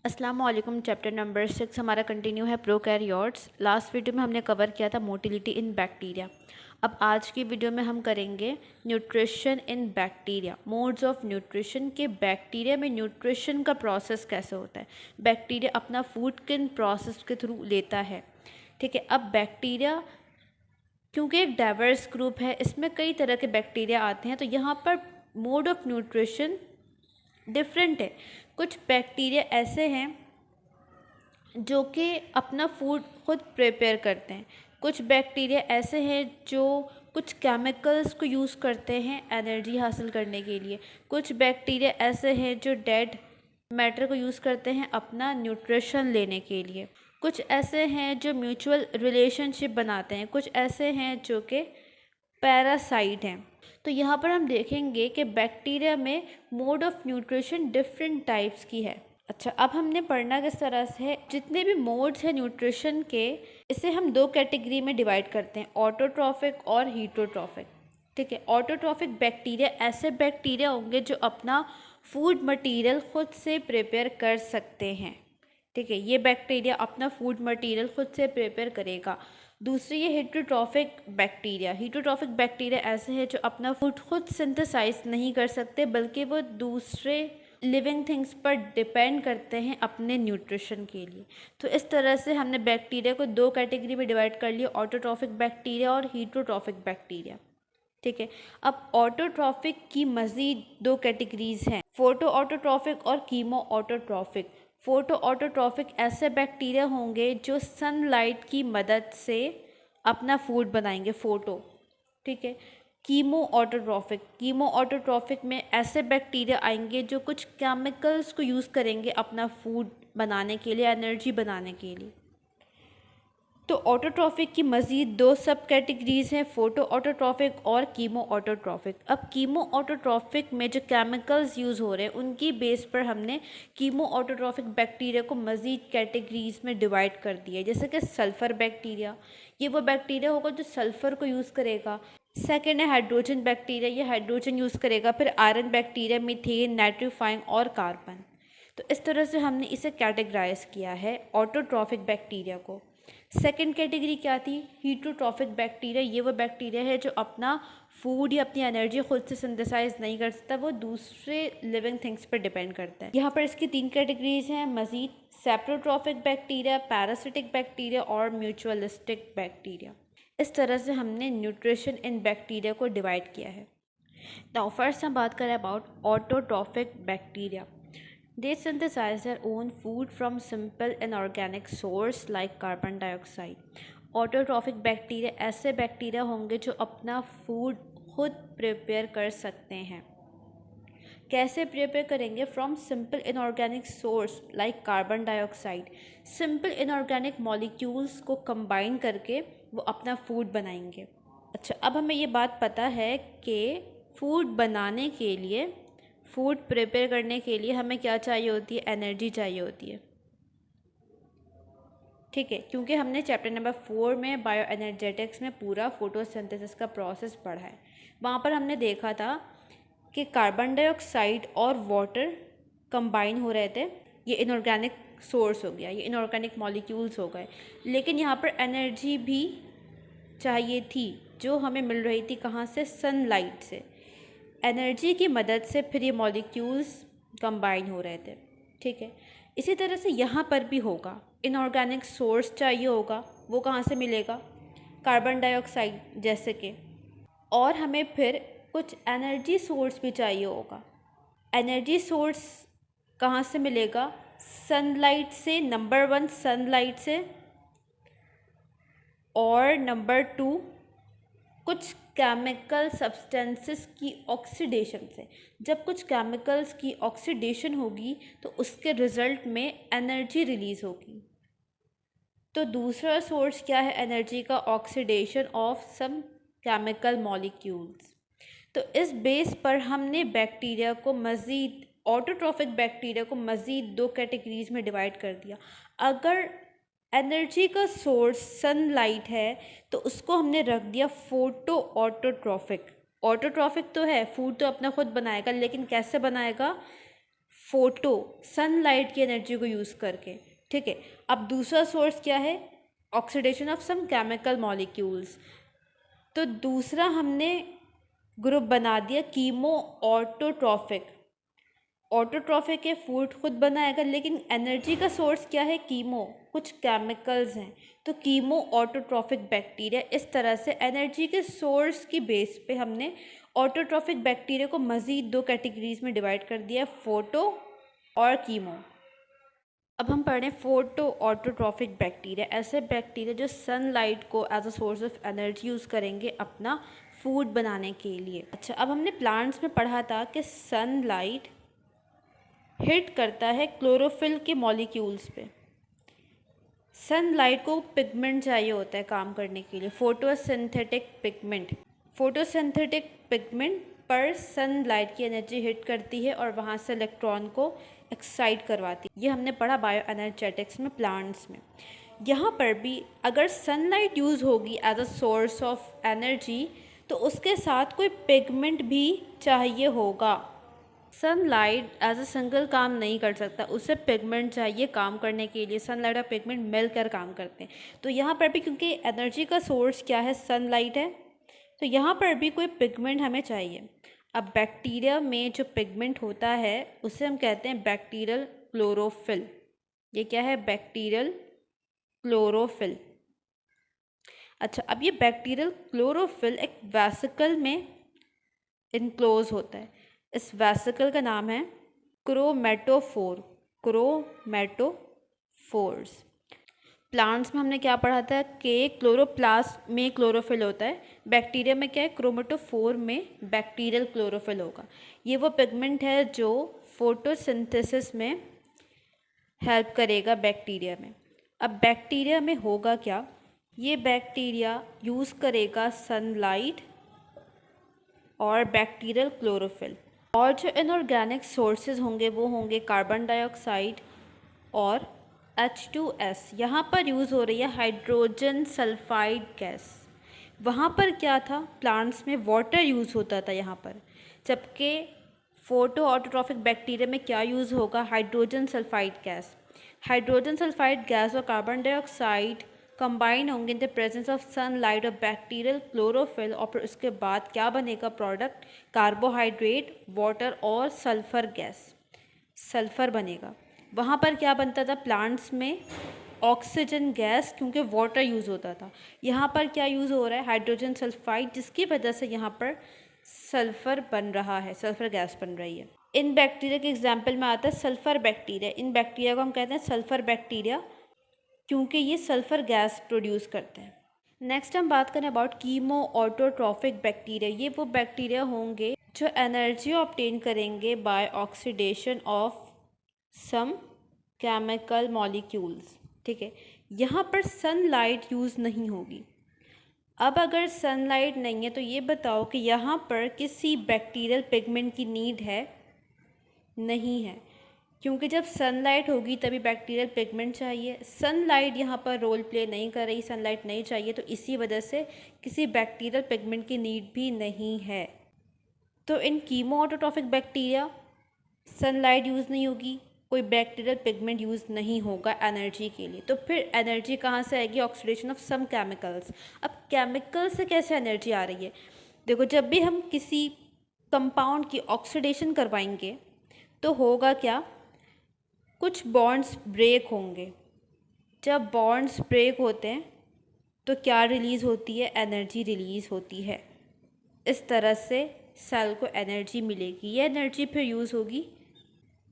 अस्सलाम वालेकुम। Chapter number 6 हमारा कंटिन्यू है प्रोकैरियोट्स। लास्ट वीडियो में हमने कवर किया था मोटिलिटी इन बैक्टीरिया। अब आज की वीडियो में हम करेंगे nutrition in bacteria, modes of nutrition के बैक्टीरिया में न्यूट्रिशन का प्रोसेस कैसे होता है, बैक्टीरिया अपना फूड किन प्रोसेस के थ्रू लेता है। ठीक है, अब बैक्टीरिया क्योंकि एक डाइवर्स ग्रुप है, इसमें कई तरह के बैक्टीरिया आते हैं, तो यहाँ पर मोड ऑफ न्यूट्रिशन डिफरेंट है। कुछ बैक्टीरिया ऐसे हैं जो कि अपना फूड खुद प्रिपेयर करते हैं। कुछ बैक्टीरिया ऐसे हैं जो कुछ केमिकल्स को यूज़ करते हैं एनर्जी हासिल करने के लिए। कुछ बैक्टीरिया ऐसे हैं जो डेड मैटर को यूज़ करते हैं अपना न्यूट्रिशन लेने के लिए। कुछ ऐसे हैं जो म्यूचुअल रिलेशनशिप बनाते हैं। कुछ ऐसे हैं जो कि पैरासाइट हैं। तो यहाँ पर हम देखेंगे कि बैक्टीरिया में mode of nutrition different types की है। अच्छा, अब हमने पढ़ना किस तरह से है, जितने भी मोड्स हैं न्यूट्रिशन के, इसे हम दो कैटेगरी में डिवाइड करते हैं, ऑटोट्रॉफिक और हीटरोट्रॉफिक। ठीक है, ऑटोट्रॉफिक बैक्टीरिया ऐसे बैक्टीरिया होंगे जो अपना फूड मटेरियल खुद से प्रिपेयर कर सकते हैं। ठीक है, ये बैक्टीरिया अपना फूड मटेरियल खुद से प्रिपेयर करेगा। दूसरी ये हीटरोट्रॉफिक बैक्टीरिया। हीटरोट्रॉफिक बैक्टीरिया ऐसे हैं जो अपना फूड खुद सिंथेसाइज नहीं कर सकते, बल्कि वो दूसरे लिविंग थिंग्स पर डिपेंड करते हैं अपने न्यूट्रिशन के लिए। तो इस तरह से हमने बैक्टीरिया को दो कैटेगरी में डिवाइड कर लिया, ऑटोट्रॉफिक बैक्टीरिया और हीटरोट्रॉफिक बैक्टीरिया। ठीक है, अब ऑटोट्रॉफिक की मज़ीद दो कैटेगरीज हैं, फोटो ऑटोट्रॉफिक और कीमो ऑटोट्रॉफिक। फोटो ऑटोट्रॉफिक ऐसे बैक्टीरिया होंगे जो सनलाइट की मदद से अपना फूड बनाएंगे, फोटो। ठीक है, कीमो ऑटोट्रॉफिक में ऐसे बैक्टीरिया आएंगे जो कुछ केमिकल्स को यूज़ करेंगे अपना फूड बनाने के लिए, एनर्जी बनाने के लिए। तो ऑटोट्रॉफिक की मज़ीद दो सब कैटेगरीज़ हैं, फोटो ऑटोट्रॉफिक और कीमो ऑटोट्रॉफिक। अब कीमो ऑटोट्रॉफिक में जो केमिकल्स यूज़ हो रहे हैं उनकी बेस पर हमने कीमो ऑटोट्रॉफिक बैक्टीरिया को मज़ीद कैटेगरीज़ में डिवाइड कर दिया है। जैसे कि सल्फ़र बैक्टीरिया, ये वो बैक्टीरिया होगा जो सल्फ़र को यूज़ करेगा। सेकेंड है हाइड्रोजन बैक्टीरिया, ये हाइड्रोजन यूज़ करेगा। फिर आयरन बैक्टीरिया, मीथेन, नाइट्रीफाइंग और कार्बन। तो इस तरह से हमने इसे कैटेगराइज किया है ऑटोट्रॉफिक बैक्टीरिया को। सेकेंड कैटेगरी क्या थी, हीटरोट्रॉफिक बैक्टीरिया। ये वो बैक्टीरिया है जो अपना फूड या अपनी एनर्जी खुद से सिंथेसाइज नहीं कर सकता, वो दूसरे लिविंग थिंग्स पर डिपेंड करता है। यहाँ पर इसकी तीन कैटेगरीज हैं मज़ीद, सेप्रोट्रॉफिक बैक्टीरिया, पैरासिटिक बैक्टीरिया और म्यूचुअलिस्टिक बैक्टीरिया। इस तरह से हमने न्यूट्रिशन इन बैक्टीरिया को डिवाइड किया है। नाउ फर्स्ट हम बात करें about autotrophic bacteria. They synthesize their own food from simple inorganic source like carbon dioxide. Autotrophic bacteria ऐसे बैक्टीरिया होंगे जो अपना फूड खुद प्रिपेयर कर सकते हैं। कैसे प्रिपेयर करेंगे, from simple inorganic source like carbon dioxide. Simple inorganic molecules को कंबाइन करके वो अपना फूड बनाएंगे। अच्छा, अब हमें ये बात पता है कि फूड बनाने के लिए, फूड प्रिपेयर करने के लिए हमें क्या चाहिए होती है, एनर्जी चाहिए होती है। ठीक है, क्योंकि हमने चैप्टर नंबर 4 में बायो एनर्जेटिक्स में पूरा फोटोसिंथेसिस का प्रोसेस पढ़ा है। वहाँ पर हमने देखा था कि कार्बन डाइऑक्साइड और वाटर कंबाइन हो रहे थे, ये इनऑर्गेनिक सोर्स हो गया, ये इनऑर्गेनिक मॉलिक्यूल्स हो गए। लेकिन यहाँ पर एनर्जी भी चाहिए थी जो हमें मिल रही थी कहाँ से, सनलाइट से। एनर्जी की मदद से फिर ये मॉलिक्यूल्स कंबाइन हो रहे थे। ठीक है, इसी तरह से यहाँ पर भी होगा, इनऑर्गेनिक सोर्स चाहिए होगा, वो कहाँ से मिलेगा, कार्बन डाइऑक्साइड जैसे कि, और हमें फिर कुछ एनर्जी सोर्स भी चाहिए होगा। एनर्जी सोर्स कहाँ से मिलेगा, सनलाइट से, नंबर 1 सनलाइट से, और नंबर 2 कुछ केमिकल सब्सटेंसेस की ऑक्सीडेशन से। जब कुछ केमिकल्स की ऑक्सीडेशन होगी तो उसके रिज़ल्ट में एनर्जी रिलीज़ होगी। तो दूसरा सोर्स क्या है एनर्जी का, oxidation of some chemical molecules. तो इस बेस पर हमने बैक्टीरिया को मज़ीद, ऑटोट्रॉफिक बैक्टीरिया को मज़ीद दो कैटेगरीज में डिवाइड कर दिया। अगर एनर्जी का सोर्स सनलाइट है तो उसको हमने रख दिया फोटो ऑटोट्रॉफिक। ऑटोट्रॉफिक तो है, फूड तो अपना खुद बनाएगा, लेकिन कैसे बनाएगा, फोटो सनलाइट की एनर्जी को यूज़ करके, ठीक है। अब दूसरा सोर्स क्या है, oxidation of some chemical molecules. तो दूसरा हमने ग्रुप बना दिया कीमो ऑटोट्रॉफिक। ऑटोट्रॉफिक है, फूड खुद बनाएगा, लेकिन एनर्जी का सोर्स क्या है, कीमो, कुछ केमिकल्स हैं। तो कीमो ऑटोट्रॉफिक बैक्टीरिया, इस तरह से एनर्जी के सोर्स की बेस पे हमने ऑटोट्रॉफिक बैक्टीरिया को मज़ीद 2 कैटेगरीज में डिवाइड कर दिया, फोटो और कीमो। अब हम पढ़ रहे हैं फोटो ऑटोट्रॉफिक बैक्टीरिया, ऐसे बैक्टीरिया जो सनलाइट को as a source of energy use करेंगे अपना फूड बनाने के लिए। अच्छा, अब हमने प्लांट्स में पढ़ा था कि सनलाइट हिट करता है क्लोरोफिल के मॉलिक्यूल्स पे। सनलाइट को पिगमेंट चाहिए होता है काम करने के लिए, फोटोसिंथेटिक पिगमेंट। फोटोसिंथेटिक पिगमेंट पर सनलाइट की एनर्जी हिट करती है और वहाँ से इलेक्ट्रॉन को एक्साइट करवाती है। ये हमने पढ़ा बायो एनर्जेटिक्स में, प्लांट्स में। यहाँ पर भी अगर सनलाइट यूज़ होगी as a source of energy तो उसके साथ कोई पिगमेंट भी चाहिए होगा। सनलाइट एज अ सिंगल काम नहीं कर सकता, उसे पिगमेंट चाहिए काम करने के लिए। सनलाइट और पिगमेंट मिलकर काम करते हैं। तो यहाँ पर भी क्योंकि एनर्जी का सोर्स क्या है, सनलाइट है, तो यहाँ पर भी कोई पिगमेंट हमें चाहिए। अब बैक्टीरिया में जो पिगमेंट होता है उसे हम कहते हैं बैक्टीरियल क्लोरोफिल। ये क्या है, बैक्टीरियल क्लोरोफिल। अच्छा, अब ये बैक्टीरियल क्लोरोफिल एक वेसिकल में इनक्लोज होता है। इस वेसिकल का नाम है क्रोमेटोफोर, क्रोमेटोफोर्स। प्लांट्स में हमने क्या पढ़ा था कि क्लोरोप्लास्ट में क्लोरोफिल होता है, बैक्टीरिया में क्या है, क्रोमेटोफोर में बैक्टीरियल क्लोरोफिल होगा। ये वो पिगमेंट है जो फोटोसिंथेसिस में हेल्प करेगा बैक्टीरिया में। अब बैक्टीरिया में होगा क्या, ये बैक्टीरिया यूज़ करेगा सनलाइट और बैक्टीरियल क्लोरोफिल। और जो इनऑर्गेनिक सोर्सेज होंगे वो होंगे कार्बन डाइऑक्साइड और H2S। यहाँ पर यूज़ हो रही है हाइड्रोजन सल्फाइड गैस। वहाँ पर क्या था, प्लांट्स में वाटर यूज़ होता था यहाँ पर, जबकि फोटो ऑटोट्रॉफिक बैक्टीरिया में क्या यूज़ होगा, hydrogen sulphide gas. Hydrogen sulphide gas और कार्बन डाइऑक्साइड कंबाइन होंगे in the presence of sunlight और बैक्टीरियल क्लोरोफिल, और फिर उसके बाद क्या बनेगा प्रोडक्ट, कार्बोहाइड्रेट, वाटर और सल्फ़र गैस, सल्फ़र बनेगा। वहाँ पर क्या बनता था, प्लांट्स में ऑक्सीजन गैस, क्योंकि वाटर यूज़ होता था। यहाँ पर क्या यूज़ हो रहा है, हाइड्रोजन सल्फाइड, जिसकी वजह से यहाँ पर सल्फ़र बन रहा है, सल्फ़र गैस बन रही है। इन बैक्टीरिया के एग्जाम्पल में आता है सल्फ़र बैक्टीरिया। इन बैक्टीरिया को हम कहते हैं सल्फ़र बैक्टीरिया क्योंकि ये सल्फ़र गैस प्रोड्यूस करते हैं। नेक्स्ट हम बात करें अबाउट कीमो ऑटोट्रॉफिक बैक्टीरिया। ये वो बैक्टीरिया होंगे जो एनर्जी ऑब्टेन करेंगे by oxidation of some chemical molecules, ठीक है। यहाँ पर सनलाइट यूज़ नहीं होगी। अब अगर सनलाइट नहीं है तो ये बताओ कि यहाँ पर किसी बैक्टीरियल पिगमेंट की नीड है, नहीं है, क्योंकि जब सनलाइट होगी तभी बैक्टीरियल पिगमेंट चाहिए। सनलाइट यहाँ पर रोल प्ले नहीं कर रही, सनलाइट नहीं चाहिए, तो इसी वजह से किसी बैक्टीरियल पिगमेंट की नीड भी नहीं है। तो इन chemoautotrophic bacteria sunlight use नहीं होगी, कोई बैक्टीरियल पिगमेंट यूज़ नहीं होगा एनर्जी के लिए। तो फिर एनर्जी कहाँ से आएगी, ऑक्सीडेशन ऑफ सम केमिकल्स। अब केमिकल से कैसे एनर्जी आ रही है, देखो जब भी हम किसी कंपाउंड की ऑक्सीडेशन करवाएंगे तो होगा क्या, कुछ बॉन्ड्स ब्रेक होंगे। जब बॉन्ड्स ब्रेक होते हैं तो क्या रिलीज़ होती है, एनर्जी रिलीज़ होती है। इस तरह से सेल को एनर्जी मिलेगी। ये एनर्जी फिर यूज़ होगी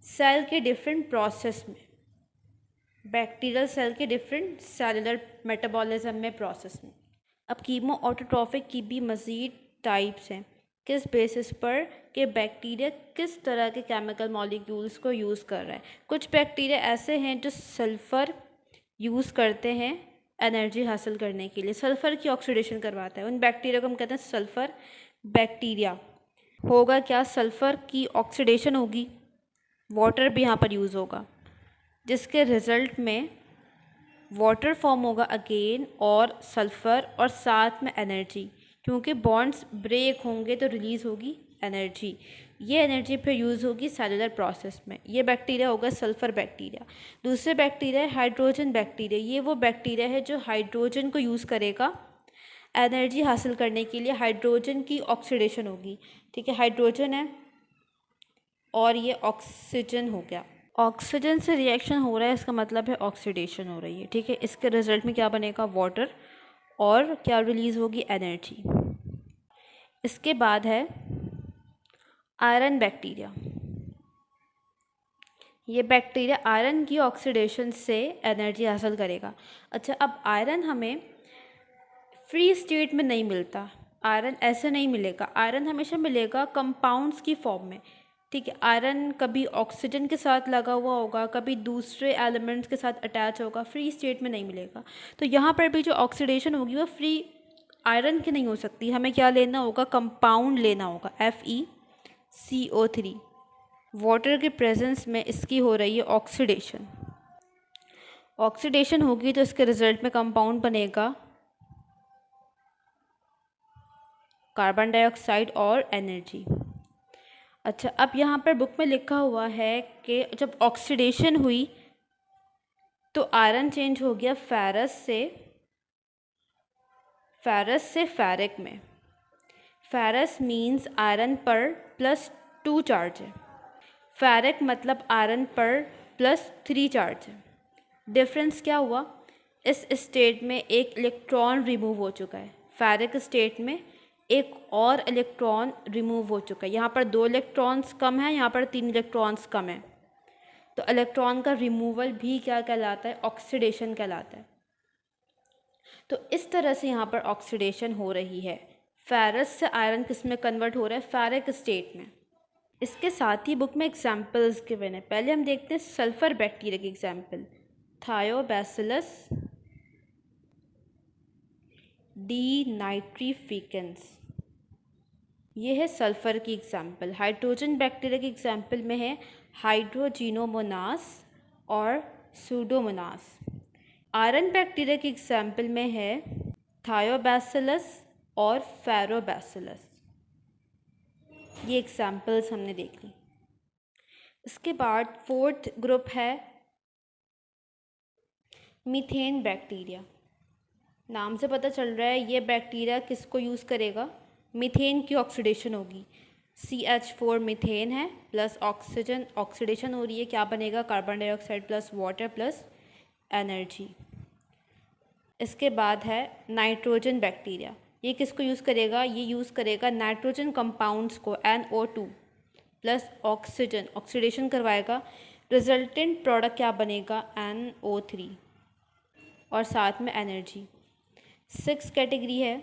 सेल के डिफरेंट प्रोसेस में, बैक्टीरियल सेल के डिफरेंट सेलुलर मेटाबॉलिज्म में, प्रोसेस में। अब कीमो ऑटोट्रॉफिक की भी मज़ीद टाइप्स हैं, किस बेसिस पर कि बैक्टीरिया किस तरह के केमिकल मॉलिक्यूल्स को यूज़ कर रहा है। कुछ बैक्टीरिया ऐसे हैं जो सल्फ़र यूज़ करते हैं एनर्जी हासिल करने के लिए, सल्फ़र की ऑक्सीडेशन करवाता है। उन बैक्टीरिया को हम कहते हैं सल्फ़र बैक्टीरिया। होगा क्या, सल्फ़र की ऑक्सीडेशन होगी, वाटर भी यहाँ पर यूज़ होगा, जिसके रिज़ल्ट में वाटर फॉर्म होगा अगेन, और सल्फ़र, और साथ में एनर्जी, क्योंकि बॉन्ड्स ब्रेक होंगे तो रिलीज़ होगी एनर्जी। ये एनर्जी फिर यूज़ होगी सेलुलर प्रोसेस में। ये बैक्टीरिया होगा सल्फ़र बैक्टीरिया। दूसरे बैक्टीरिया है हाइड्रोजन बैक्टीरिया। ये वो बैक्टीरिया है जो हाइड्रोजन को यूज़ करेगा एनर्जी हासिल करने के लिए। हाइड्रोजन की ऑक्सीडेशन होगी, ठीक है। हाइड्रोजन है और ये ऑक्सीजन हो गया। ऑक्सीजन से रिएक्शन हो रहा है, इसका मतलब है ऑक्सीडेशन हो रही है, ठीक है। इसके रिजल्ट में क्या बनेगा, वाटर, और क्या रिलीज़ होगी, एनर्जी। इसके बाद है आयरन बैक्टीरिया। ये बैक्टीरिया आयरन की ऑक्सीडेशन से एनर्जी हासिल करेगा। अच्छा, अब आयरन हमें फ्री स्टेट में नहीं मिलता, आयरन ऐसे नहीं मिलेगा। आयरन हमेशा मिलेगा कंपाउंड्स की फॉर्म में, ठीक है। आयरन कभी ऑक्सीजन के साथ लगा हुआ होगा, कभी दूसरे एलिमेंट्स के साथ अटैच होगा, फ्री स्टेट में नहीं मिलेगा। तो यहाँ पर भी जो ऑक्सीडेशन होगी वो फ्री आयरन की नहीं हो सकती। हमें क्या लेना होगा, कंपाउंड लेना होगा, FeCO3। वाटर के प्रेजेंस में इसकी हो रही है ऑक्सीडेशन। ऑक्सीडेशन होगी तो इसके रिजल्ट में कंपाउंड बनेगा कार्बन डाइऑक्साइड और एनर्जी। अच्छा, अब यहाँ पर बुक में लिखा हुआ है कि जब ऑक्सीडेशन हुई तो आयरन चेंज हो गया फेरस से फेरिक में। फेरस मीन्स आयरन पर +2 चार्ज है, फेरिक मतलब आयरन पर +3 चार्ज है। डिफरेंस क्या हुआ, इस स्टेट में एक इलेक्ट्रॉन रिमूव हो चुका है, फेरिक स्टेट में एक और इलेक्ट्रॉन रिमूव हो चुका है। यहाँ पर 2 इलेक्ट्रॉन्स कम है, यहाँ पर 3 इलेक्ट्रॉन्स कम है। तो इलेक्ट्रॉन का रिमूवल भी क्या कहलाता है, ऑक्सीडेशन कहलाता है। तो इस तरह से यहाँ पर ऑक्सीडेशन हो रही है। फेरस से आयरन किस में कन्वर्ट हो रहा है, फेरिक स्टेट में। इसके साथ ही बुक में एग्जाम्पल्स गिवन है। पहले हम देखते हैं सल्फर बैक्टीरिया की एग्जाम्पल, थायोबैसिलस डिनाइट्रीफिकेंस। ये है सल्फ़र की एग्जाम्पल। हाइड्रोजन बैक्टीरिया की एग्जाम्पल में है हाइड्रोजिनोमोनास और सूडोमोनास। आयरन बैक्टीरिया की एग्जाम्पल में है थायोबैसिलस और फेरोबैसिलस। ये एग्जाम्पल्स हमने देख ली। इसके बाद 4th ग्रुप है मीथेन बैक्टीरिया। नाम से पता चल रहा है ये बैक्टीरिया किसको यूज़ करेगा, मीथेन की ऑक्सीडेशन होगी। CH4 मीथेन है प्लस ऑक्सीजन, ऑक्सीडेशन हो रही है, क्या बनेगा, carbon dioxide plus water plus energy. इसके बाद है नाइट्रोजन बैक्टीरिया। ये किसको यूज़ करेगा, ये यूज़ करेगा नाइट्रोजन कंपाउंड्स को, NO2 प्लस ऑक्सीजन, ऑक्सीडेशन करवाएगा। रिजल्टेंट प्रोडक्ट क्या बनेगा, NO3 और साथ में एनर्जी। 6 कैटेगरी है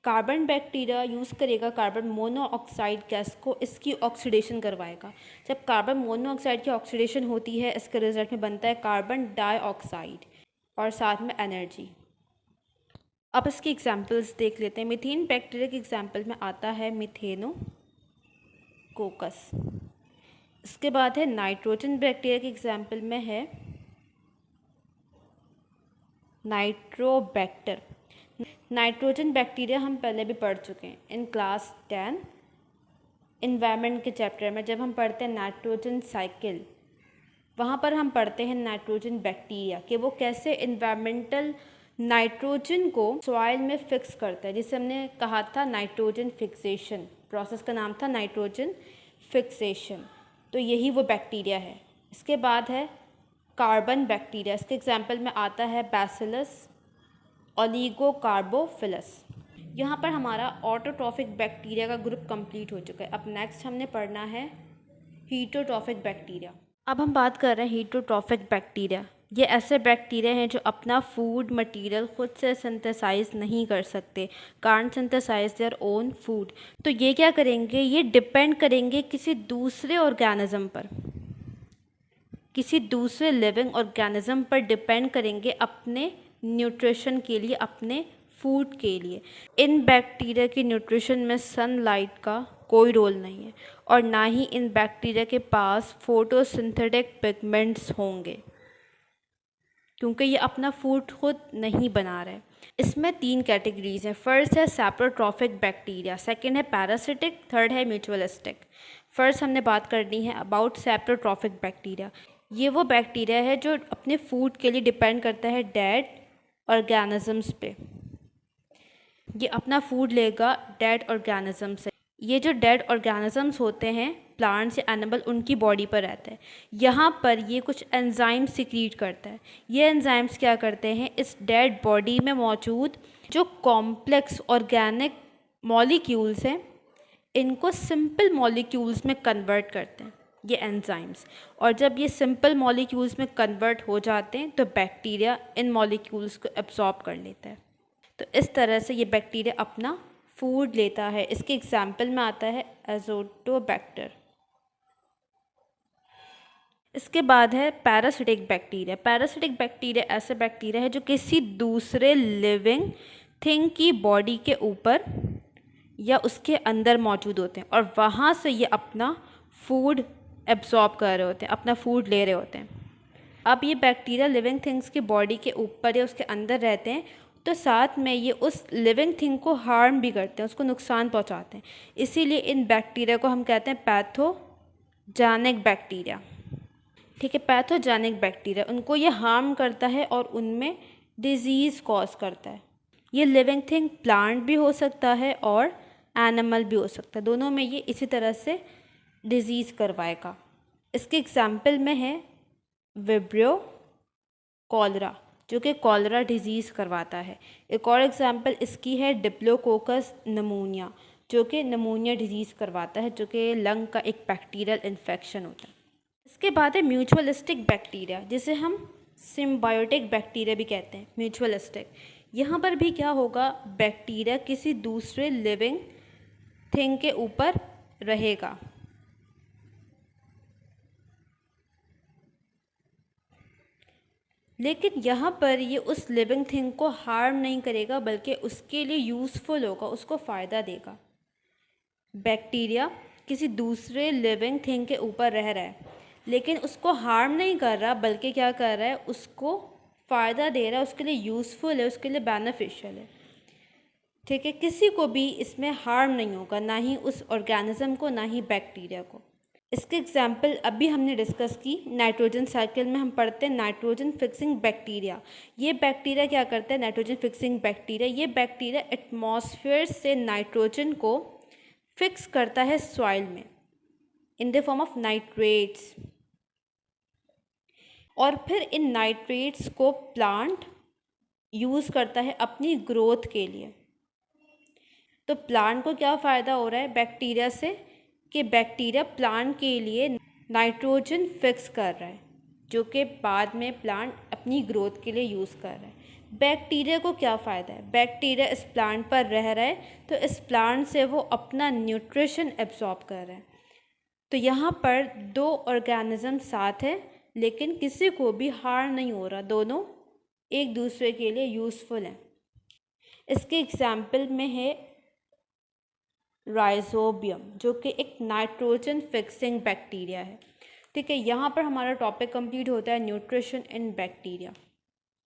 कार्बन बैक्टीरिया, यूज़ करेगा कार्बन मोनोऑक्साइड गैस को, इसकी ऑक्सीडेशन करवाएगा। जब कार्बन मोनोऑक्साइड की ऑक्सीडेशन होती है, इसके रिजल्ट में बनता है कार्बन डाइऑक्साइड और साथ में एनर्जी। अब इसकी एग्जांपल्स देख लेते हैं। मीथेन बैक्टीरिया की एग्जांपल में आता है मिथेनोकोकस। इसके बाद है नाइट्रोजन बैक्टीरिया की एग्जांपल में है नाइट्रोबैक्टर। नाइट्रोजन बैक्टीरिया हम पहले भी पढ़ चुके हैं इन क्लास 10 इन्वायरमेंट के चैप्टर में। जब हम पढ़ते हैं नाइट्रोजन साइकिल, वहाँ पर हम पढ़ते हैं नाइट्रोजन बैक्टीरिया कि वो कैसे इन्वायरमेंटल नाइट्रोजन को सॉइल में फिक्स करता है, जिसे हमने कहा था नाइट्रोजन फिक्सेशन। प्रोसेस का नाम था नाइट्रोजन फिक्सेशन। तो यही वो बैक्टीरिया है। इसके बाद है कार्बन बैक्टीरिया। इसके एग्जाम्पल में आता है बैसिलस ओलिगोकार्बोफिलस। यहाँ पर हमारा ऑटोट्रॉफिक बैक्टीरिया का ग्रुप कंप्लीट हो चुका है। अब नेक्स्ट हमने पढ़ना है हीटोट्रॉफिक बैक्टीरिया। अब हम बात कर रहे हैं हीटोट्रॉफिक बैक्टीरिया। ये ऐसे बैक्टीरिया हैं जो अपना फूड मटेरियल खुद से सिंथेसाइज नहीं कर सकते, can't synthesize their own food. तो ये क्या करेंगे, ये डिपेंड करेंगे किसी दूसरे ऑर्गेनिज्म पर, किसी दूसरे लिविंग ऑर्गेनिज्म पर डिपेंड करेंगे अपने न्यूट्रिशन के लिए, अपने फूड के लिए। इन बैक्टीरिया की न्यूट्रिशन में सनलाइट का कोई रोल नहीं है और ना ही इन बैक्टीरिया के पास फोटोसिंथेटिक पिगमेंट्स होंगे, क्योंकि ये अपना फूड खुद नहीं बना रहे। इसमें 3 कैटेगरीज हैं। फर्स्ट है सैप्रोट्रॉफिक बैक्टीरिया, सेकंड है पैरासिटिक, थर्ड है म्यूचुअलिस्टिक। फर्स्ट हमने बात करनी है अबाउट सैप्रोट्रॉफिक बैक्टीरिया। ये वो बैक्टीरिया है जो अपने फूड के लिए डिपेंड करता है डेड ऑर्गेनिजम्स पे। ये अपना फूड लेगा डेड ऑर्गेनिज्म से। ये जो डेड ऑर्गेनिजम्स होते हैं प्लांट्स या एनिमल, उनकी बॉडी पर रहता है। यहाँ पर ये कुछ एंजाइम्स सिक्रीट करता है। ये एंजाइम्स क्या करते हैं, इस डेड बॉडी में मौजूद जो कॉम्प्लेक्स ऑर्गेनिक मॉलिक्यूल्स हैं इनको सिंपल मॉलिक्यूल्स में कन्वर्ट करते हैं ये एंजाइम्स। और जब ये सिंपल मॉलिक्यूल्स में कन्वर्ट हो जाते हैं तो बैक्टीरिया इन मॉलिक्यूल्स को एब्जॉर्ब कर लेता है। तो इस तरह से ये बैक्टीरिया अपना फूड लेता है। इसके एग्जाम्पल में आता है एजोटोबैक्टर। इसके बाद है पैरासिटिक बैक्टीरिया। पैरासिटिक बैक्टीरिया ऐसे बैक्टीरिया है जो किसी दूसरे लिविंग थिंग की बॉडी के ऊपर या उसके अंदर मौजूद होते हैं और वहाँ से ये अपना फूड एब्जॉर्ब कर रहे होते हैं, अपना फूड ले रहे होते हैं। अब ये बैक्टीरिया लिविंग थिंग्स की बॉडी के ऊपर या उसके अंदर रहते हैं तो साथ में ये उस लिविंग थिंग को हार्म भी करते हैं, उसको नुकसान पहुंचाते हैं। इसीलिए इन बैक्टीरिया को हम कहते हैं पैथोजेनिक बैक्टीरिया। ठीक है, पैथोजेनिक बैक्टीरिया, उनको ये हार्म करता है और उनमें डिजीज़ कॉज करता है। ये लिविंग थिंग प्लांट भी हो सकता है और एनिमल भी हो सकता है, दोनों में ये इसी तरह से डिजीज़ करवाएगा। इसके एग्जाम्पल में है विब्रियो कॉलरा जो कि कॉलरा डिजीज़ करवाता है। एक और एग्जांपल इसकी है डिप्लोकोकस नमूनिया जो कि नमूनिया डिजीज़ करवाता है, जो कि लंग का एक बैक्टीरियल इन्फेक्शन होता है। इसके बाद है म्यूचुअलिस्टिक बैक्टीरिया जिसे हम सिम्बायोटिक बैक्टीरिया भी कहते हैं। म्यूचुअलिस्टिक, यहाँ पर भी क्या होगा, बैक्टीरिया किसी दूसरे लिविंग थिंग के ऊपर रहेगा। लेकिन यहाँ पर ये उस लिविंग थिंग को हार्म नहीं करेगा बल्कि उसके लिए यूज़फुल होगा, उसको फ़ायदा देगा। बैक्टीरिया किसी दूसरे लिविंग थिंग के ऊपर रह रहा है लेकिन उसको हार्म नहीं कर रहा बल्कि क्या कर रहा है, उसको फ़ायदा दे रहा है, उसके लिए यूज़फुल है, उसके लिए बेनिफिशियल है। ठीक है, किसी को भी इसमें हार्म नहीं होगा, ना ही उस ऑर्गेनिज्म को ना ही बैक्टीरिया को। इसके एग्जाम्पल अभी हमने डिस्कस की, नाइट्रोजन साइकिल में हम पढ़ते हैं नाइट्रोजन फिक्सिंग बैक्टीरिया। ये बैक्टीरिया क्या करता है, नाइट्रोजन फिक्सिंग बैक्टीरिया, ये बैक्टीरिया एटमॉस्फेयर से नाइट्रोजन को फिक्स करता है सॉइल में in the form of nitrates, और फिर इन नाइट्रेट्स को प्लांट यूज़ करता है अपनी ग्रोथ के लिए। तो प्लांट को क्या फ़ायदा हो रहा है बैक्टीरिया से, कि बैक्टीरिया प्लांट के लिए नाइट्रोजन फिक्स कर रहा है जो कि बाद में प्लांट अपनी ग्रोथ के लिए यूज़ कर रहा है। बैक्टीरिया को क्या फ़ायदा है, बैक्टीरिया इस प्लांट पर रह रहा है तो इस प्लांट से वो अपना न्यूट्रिशन एब्जॉर्ब कर रहा है। तो यहाँ पर दो ऑर्गेनिज्म साथ है लेकिन किसी को भी हार्म नहीं हो रहा, दोनों एक दूसरे के लिए यूज़फुल हैं। इसके एग्जाम्पल में है राइजोबियम जो कि एक नाइट्रोजन फिक्सिंग बैक्टीरिया है। ठीक है, यहाँ पर हमारा टॉपिक कंप्लीट होता है न्यूट्रिशन इन बैक्टीरिया।